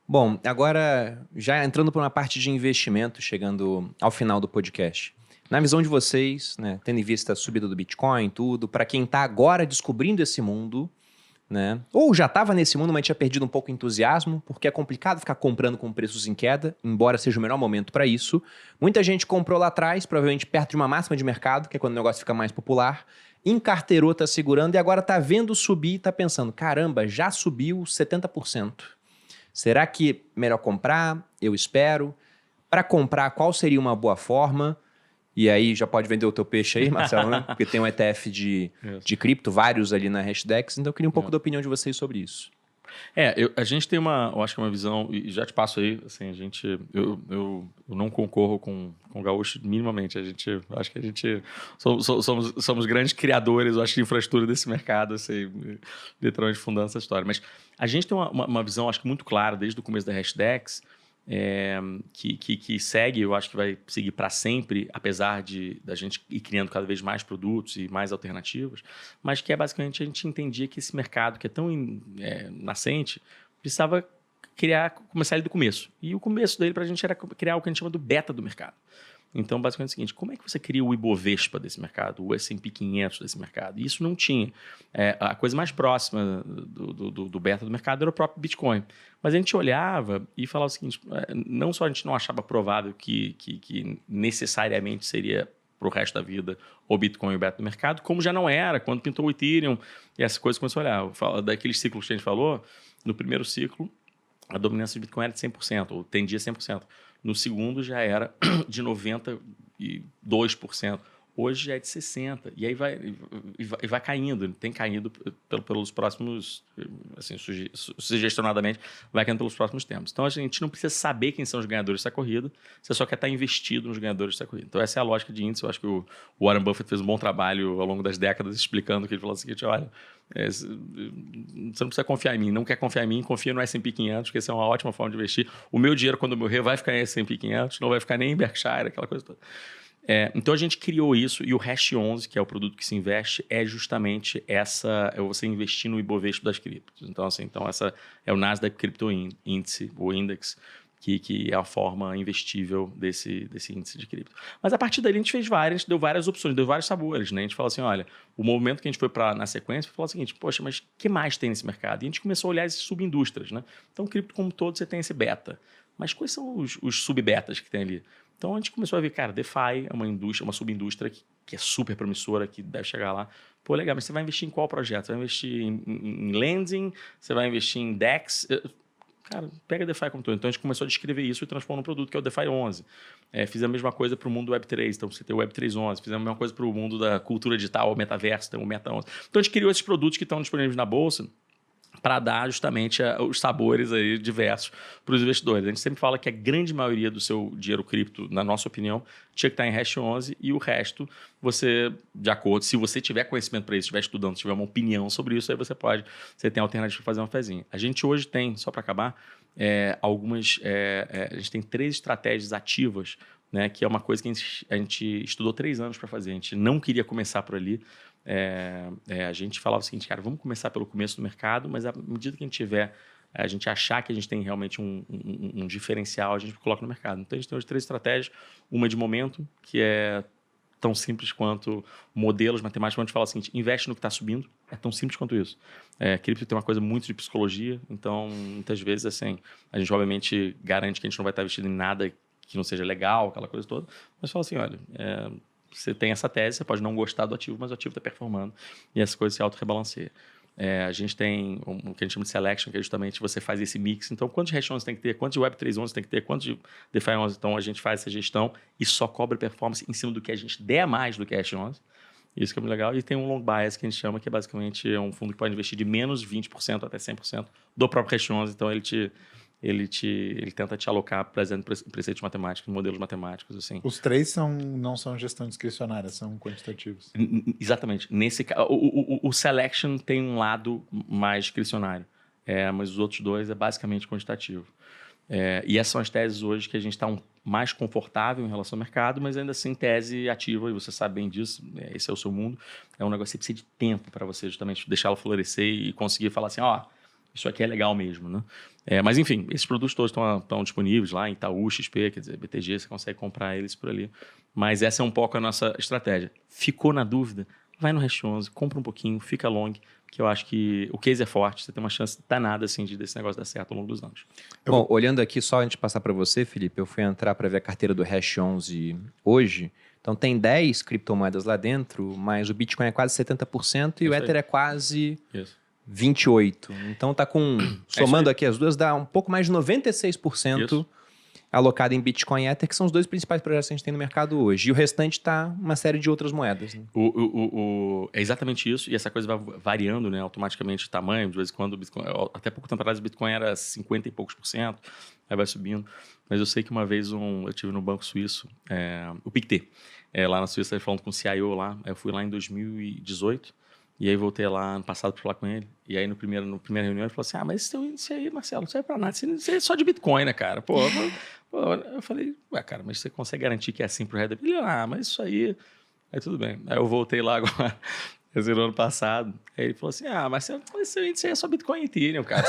Bom, agora já entrando para uma parte de investimento, chegando ao final do podcast. Na visão de vocês, né, tendo em vista a subida do Bitcoin, tudo, para quem está agora descobrindo esse mundo, né, ou já estava nesse mundo, mas tinha perdido um pouco o entusiasmo, porque é complicado ficar comprando com preços em queda, embora seja o melhor momento para isso. Muita gente comprou lá atrás, provavelmente perto de uma máxima de mercado, que é quando o negócio fica mais popular, encarteirou, está segurando e agora está vendo subir e está pensando, caramba, já subiu 70%. Será que melhor comprar? Eu espero. Para comprar, qual seria uma boa forma? E aí já pode vender o teu peixe aí, Marcelo, né? Porque tem um ETF de cripto, vários ali na Hashdex, então eu queria um pouco da opinião de vocês sobre isso. A gente tem eu acho que uma visão, e já te passo aí, assim, eu não concorro com o Gaúcho minimamente, acho que a gente somos grandes criadores, eu acho, de infraestrutura desse mercado, assim, literalmente fundando essa história. Mas a gente tem uma visão, acho que muito clara, desde o começo da Hashdex, que segue, eu acho que vai seguir para sempre, apesar da gente ir criando cada vez mais produtos e mais alternativas, mas que basicamente a gente entendia que esse mercado, que é tão nascente, precisava começar ele do começo. E o começo dele para a gente era criar o que a gente chama do beta do mercado. Então, basicamente é o seguinte, como é que você cria o Ibovespa desse mercado, o S&P 500 desse mercado? Isso não tinha. A coisa mais próxima do beta do mercado era o próprio Bitcoin. Mas a gente olhava e falava o seguinte, não só a gente não achava provável que necessariamente seria para o resto da vida o Bitcoin e o beta do mercado, como já não era quando pintou o Ethereum e essa coisa começou a olhar. Daqueles ciclos que a gente falou, no primeiro ciclo, a dominância do Bitcoin era de 100%, ou tendia a 100%. No segundo já era de 92%. Hoje já é de 60%. E aí vai caindo. Tem caído pelos próximos, assim, sugestionadamente, vai caindo pelos próximos tempos. Então, a gente não precisa saber quem são os ganhadores dessa corrida, você só quer estar investido nos ganhadores dessa corrida. Então, essa é a lógica de índice. Eu acho que o Warren Buffett fez um bom trabalho ao longo das décadas explicando que ele falou o seguinte, olha, você não precisa confiar em mim. Não quer confiar em mim, confia no S&P 500, que essa é uma ótima forma de investir. O meu dinheiro, quando eu morrer, vai ficar em S&P 500, não vai ficar nem em Berkshire, aquela coisa toda. Então a gente criou isso e o Hash 11, que é o produto que se investe, é justamente você investir no Ibovespa das criptos. Então, essa é o Nasdaq Crypto Índice, o Index, que é a forma investível desse índice de cripto. Mas a partir dali a gente deu várias opções, deu vários sabores, né? A gente falou assim, olha, o movimento que a gente foi na sequência foi falar o seguinte, poxa, mas o que mais tem nesse mercado? E a gente começou a olhar as subindústrias, né? Então, cripto como todo, você tem esse beta. Mas quais são os sub-betas que tem ali? Então, a gente começou a ver, cara, DeFi é uma indústria, uma subindústria que é super promissora, que deve chegar lá. Pô, legal, mas você vai investir em qual projeto? Você vai investir em lending? Você vai investir em DEX? Cara, pega DeFi como todo. Então, a gente começou a descrever isso e transformou num produto que é o DeFi 11. Fiz a mesma coisa para o mundo Web3, então você tem o Web3 11. Fiz a mesma coisa para o mundo da cultura digital, o metaverso, tem o Meta 11. Então, a gente criou esses produtos que estão disponíveis na Bolsa para dar justamente os sabores aí diversos para os investidores. A gente sempre fala que a grande maioria do seu dinheiro cripto, na nossa opinião, tinha que estar em Hash 11 e o resto, você, de acordo, se você tiver conhecimento para isso, estiver estudando, tiver uma opinião sobre isso, aí você tem a alternativa para fazer uma fezinha. A gente hoje tem, só para acabar, a gente tem 3 estratégias ativas, né, que é uma coisa que a gente estudou 3 anos para fazer. A gente não queria começar por ali. A gente falava o seguinte, cara, vamos começar pelo começo do mercado, mas à medida que a gente achar que a gente tem realmente um diferencial, a gente coloca no mercado. Então, a gente tem hoje 3 estratégias. Uma de momento, que é tão simples quanto modelos matemáticos. A gente fala o seguinte, investe no que está subindo. É tão simples quanto isso. Cripto tem uma coisa muito de psicologia, então, muitas vezes, assim, a gente obviamente garante que a gente não vai estar investido em nada que não seja legal, aquela coisa toda, mas fala assim, olha, você tem essa tese, você pode não gostar do ativo, mas o ativo está performando e essa coisa se auto-rebalanceiam. A gente tem o que a gente chama de selection, que é justamente você faz esse mix. Então, quantos Hash 11 tem que ter? Quantos de Web3 11 tem que ter? Quantos de DeFi 11? Então, a gente faz essa gestão e só cobra performance em cima do que a gente der mais do que Hash 11. Isso que é muito legal. E tem um long bias que a gente chama, que é basicamente um fundo que pode investir de menos 20% até 100% do próprio Hash 11. Então, ele tenta te alocar baseado em preceitos matemáticos, modelos matemáticos, assim. Os 3 não são gestão discricionária, são quantitativos. Exatamente. Nesse o selection tem um lado mais discricionário, mas os outros 2 é basicamente quantitativo. E essas são as teses hoje que a gente está mais confortável em relação ao mercado, mas ainda assim tese ativa, e você sabe bem disso, esse é o seu mundo. É um negócio que você precisa de tempo para você justamente deixá-lo florescer e conseguir falar assim, isso aqui é legal mesmo, né? Mas, enfim, esses produtos todos estão disponíveis lá em Itaú, XP, quer dizer, BTG, você consegue comprar eles por ali. Mas essa é um pouco a nossa estratégia. Ficou na dúvida? Vai no Hash 11, compra um pouquinho, fica long, que eu acho que o case é forte, você tem uma chance danada assim, desse negócio dar certo ao longo dos anos. Bom, olhando aqui, só antes de passar para você, Felipe, eu fui entrar para ver a carteira do Hash 11 hoje. Então tem 10 criptomoedas lá dentro, mas o Bitcoin é quase 70% e o Ether é quase 28%. Então tá com, somando aqui as duas, dá um pouco mais de 96% alocado em Bitcoin e Ether, que são os dois principais projetos que a gente tem no mercado hoje. E o restante tá uma série de outras moedas. Né? É exatamente isso, e essa coisa vai variando, né, automaticamente de tamanho. De vez em quando o Bitcoin, até pouco tempo atrás o Bitcoin era 50 e poucos %, aí vai subindo. Mas eu sei que uma vez eu tive no Banco Suíço, o Pictet, lá na Suíça, falando com o CIO lá. Eu fui lá em 2018, e aí voltei lá ano passado para falar com ele. E aí, na primeira reunião, ele falou assim, mas esse teu índice aí, Marcelo, não serve para nada. Isso é só de Bitcoin, né, cara? Eu falei, cara, mas você consegue garantir que é assim pro resto da vida? Ele, mas isso aí... Aí tudo bem. Aí eu voltei lá agora, no ano passado. Aí ele falou assim, Marcelo, esse índice aí é só Bitcoin e Ethereum, cara.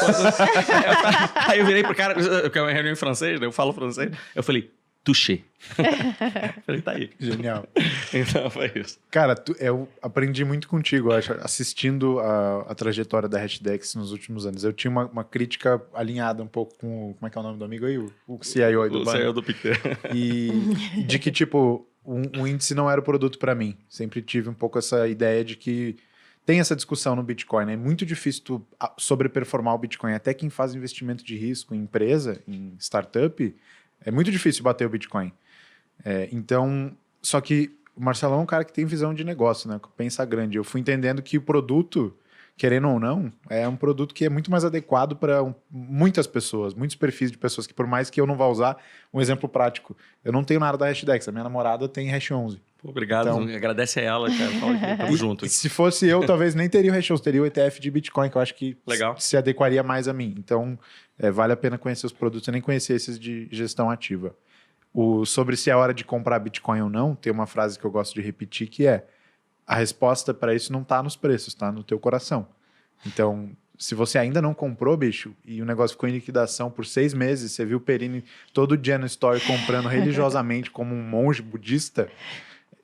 Aí eu virei pro cara, porque é uma reunião em francês, né? Eu falo francês. Eu falei, touché. Falei, tá aí. Genial. Então foi isso. Cara, eu aprendi muito contigo, eu acho, assistindo a trajetória da Hashdex nos últimos anos. Eu tinha uma crítica alinhada um pouco com como é que é o nome do amigo aí? O CIO aí do banco. O CIO do Pictet. E de que, tipo, um índice não era o produto para mim. Sempre tive um pouco essa ideia de que tem essa discussão no Bitcoin, né? É muito difícil tu sobreperformar o Bitcoin. Até quem faz investimento de risco em empresa, em startup, é muito difícil bater o Bitcoin. Então, só que o Marcelão é um cara que tem visão de negócio, né? Pensa grande. Eu fui entendendo que o produto, querendo ou não, é um produto que é muito mais adequado para muitas pessoas, muitos perfis de pessoas que, por mais que eu não vá usar, um exemplo prático, eu não tenho nada da Hashdex, a minha namorada tem Hash 11. Pô, obrigado, então, agradece a ela, cara. Fala que tamo junto. E se fosse eu, talvez nem teria o Hash 11, teria o ETF de Bitcoin, que eu acho que se adequaria mais a mim. Então, vale a pena conhecer os produtos, eu nem conhecia esses de gestão ativa. Sobre se é hora de comprar Bitcoin ou não, tem uma frase que eu gosto de repetir, que é: a resposta para isso não está nos preços, está no teu coração. Então, se você ainda não comprou, bicho, e o negócio ficou em liquidação por 6 meses, você viu o Perini todo dia no story comprando religiosamente como um monge budista,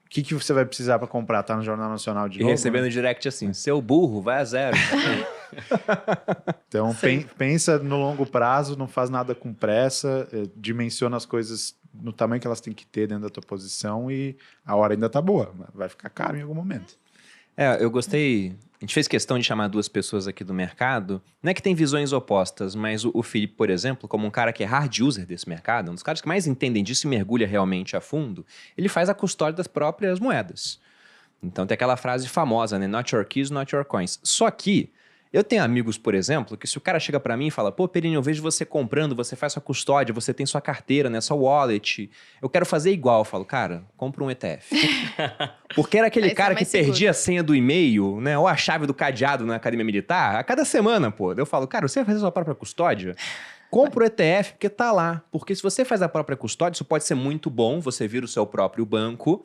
o que você vai precisar para comprar? Tá no Jornal Nacional de novo? E recebendo direct assim, seu burro, vai a zero. Então, pensa no longo prazo, não faz nada com pressa, dimensiona as coisas no tamanho que elas têm que ter dentro da tua posição e a hora ainda tá boa, vai ficar caro em algum momento. Eu gostei. A gente fez questão de chamar 2 pessoas aqui do mercado. Não é que tem visões opostas, mas o Felipe, por exemplo, como um cara que é hard user desse mercado, um dos caras que mais entendem disso e mergulha realmente a fundo, ele faz a custódia das próprias moedas. Então tem aquela frase famosa, né? Not your keys, not your coins. Só que eu tenho amigos, por exemplo, que se o cara chega pra mim e fala, pô, Perini, eu vejo você comprando, você faz sua custódia, você tem sua carteira, né, sua wallet, eu quero fazer igual. Eu falo, cara, compra um ETF. Porque era aquele cara que perdia a senha do e-mail, né, ou a chave do cadeado na academia militar, a cada semana, pô. Eu falo, cara, você vai fazer sua própria custódia? Compra o ETF, porque tá lá. Porque se você faz a própria custódia, isso pode ser muito bom, você vira o seu próprio banco,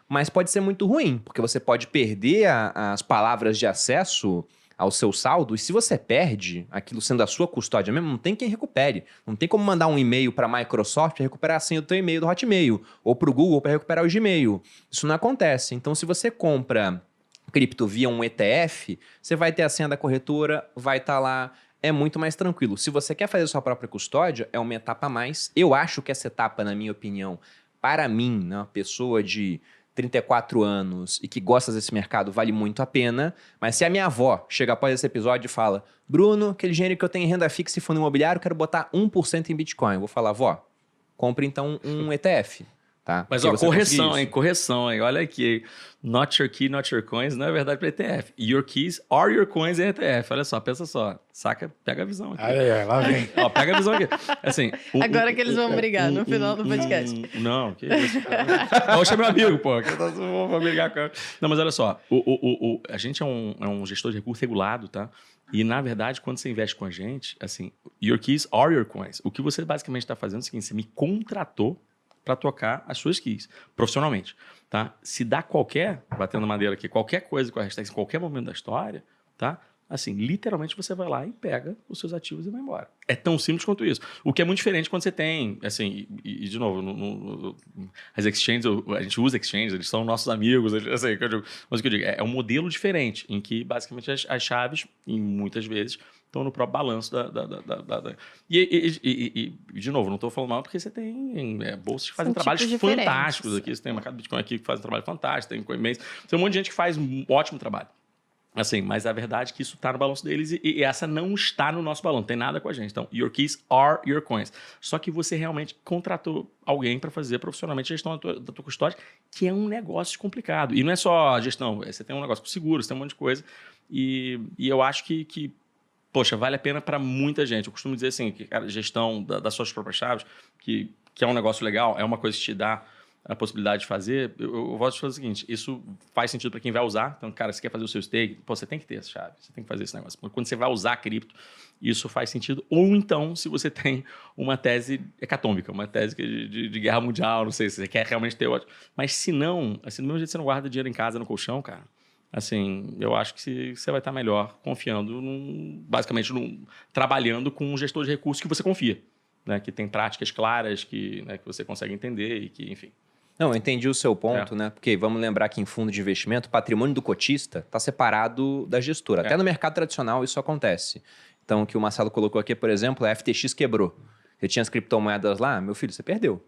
mas pode ser muito ruim, porque você pode perder as palavras de acesso ao seu saldo, e se você perde aquilo sendo a sua custódia mesmo, não tem quem recupere. Não tem como mandar um e-mail para a Microsoft e recuperar a senha do teu e-mail do Hotmail, ou para o Google para recuperar o Gmail. Isso não acontece. Então, se você compra cripto via um ETF, você vai ter a senha da corretora, vai estar lá, é muito mais tranquilo. Se você quer fazer a sua própria custódia, é uma etapa a mais. Eu acho que essa etapa, na minha opinião, para mim, né, uma pessoa de 34 anos e que gosta desse mercado, vale muito a pena. Mas se a minha avó chega após esse episódio e fala, Bruno, aquele dinheiro que eu tenho em renda fixa e fundo imobiliário, quero botar 1% em Bitcoin. Eu vou falar, vó, compre então um ETF. Tá? Mas correção, hein? Olha aqui. Not your key, not your coins, não é verdade para ETF. Your keys are your coins em ETF. Olha só, pensa só. Saca, pega a visão aqui. Lá vem. Ó, pega a visão aqui. Assim, agora que eles vão brigar no final do podcast. Não, que isso. Eu chamei meu amigo, pô. Que eu vou brigar com ele. Não, mas olha só. A gente é um gestor de recurso regulado, tá? E, na verdade, quando você investe com a gente, assim, your keys are your coins. O que você basicamente está fazendo é o seguinte, você me contratou para tocar as suas keys, profissionalmente, tá? Se dá batendo madeira aqui, qualquer coisa com a hashtag, em qualquer momento da história, tá? Assim, literalmente você vai lá e pega os seus ativos e vai embora. É tão simples quanto isso. O que é muito diferente quando você tem, assim, e de novo, as exchanges, a gente usa exchanges, eles são nossos amigos, assim, mas o que eu digo, é um modelo diferente, em que basicamente as chaves, em muitas vezes, estão no próprio balanço E, de novo, não estou falando mal porque você tem bolsas que fazem trabalhos fantásticos aqui, você tem o mercado Bitcoin aqui que faz um trabalho fantástico, tem Coinbase, tem um monte de gente que faz um ótimo trabalho. Assim, mas a verdade é que isso está no balanço deles e essa não está no nosso balanço, não tem nada com a gente. Então, your keys are your coins. Só que você realmente contratou alguém para fazer profissionalmente a gestão da tua custódia, que é um negócio complicado. E não é só a gestão, você tem um negócio com seguros, tem um monte de coisa. E eu acho que poxa, vale a pena para muita gente. Eu costumo dizer assim, que a gestão das suas próprias chaves, que é um negócio legal, é uma coisa que te dá a possibilidade de fazer, eu vou te fazer o seguinte, isso faz sentido para quem vai usar. Então, cara, você quer fazer o seu stake, pô, você tem que ter essa chave, você tem que fazer esse negócio. Quando você vai usar cripto, isso faz sentido. Ou então, se você tem uma tese hecatômica, uma tese de guerra mundial, não sei se você quer realmente ter ótimo. Mas se não, assim, do mesmo jeito que você não guarda dinheiro em casa, no colchão, cara, assim, eu acho que você vai estar melhor confiando, basicamente, trabalhando com um gestor de recursos que você confia, né? Que tem práticas claras, que você consegue entender e que, enfim. Não, eu entendi o seu ponto, né? Porque vamos lembrar que em fundo de investimento, o patrimônio do cotista está separado da gestora. Até no mercado tradicional isso acontece. Então, o que o Marcelo colocou aqui, por exemplo, a FTX quebrou. Você tinha as criptomoedas lá, meu filho, você perdeu.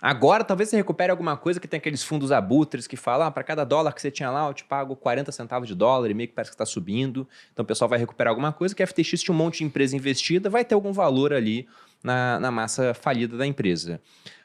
Agora, talvez você recupere alguma coisa que tem aqueles fundos abutres que falam, para cada dólar que você tinha lá, eu te pago 40 centavos de dólar e meio que parece que está subindo. Então, o pessoal vai recuperar alguma coisa que a FTX tinha um monte de empresa investida, vai ter algum valor ali na massa falida da empresa.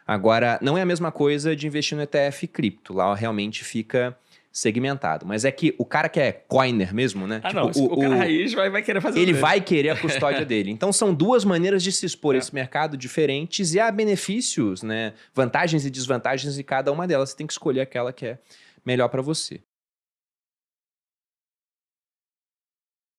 Agora, não é a mesma coisa de investir no ETF cripto. Lá realmente fica segmentado. Mas é que o cara que é coiner mesmo, né? Não, o cara raiz vai querer fazer ele vai querer a custódia dele. Então, são duas maneiras de se expor a esse mercado diferentes e há benefícios, né? Vantagens e desvantagens de cada uma delas. Você tem que escolher aquela que é melhor para você.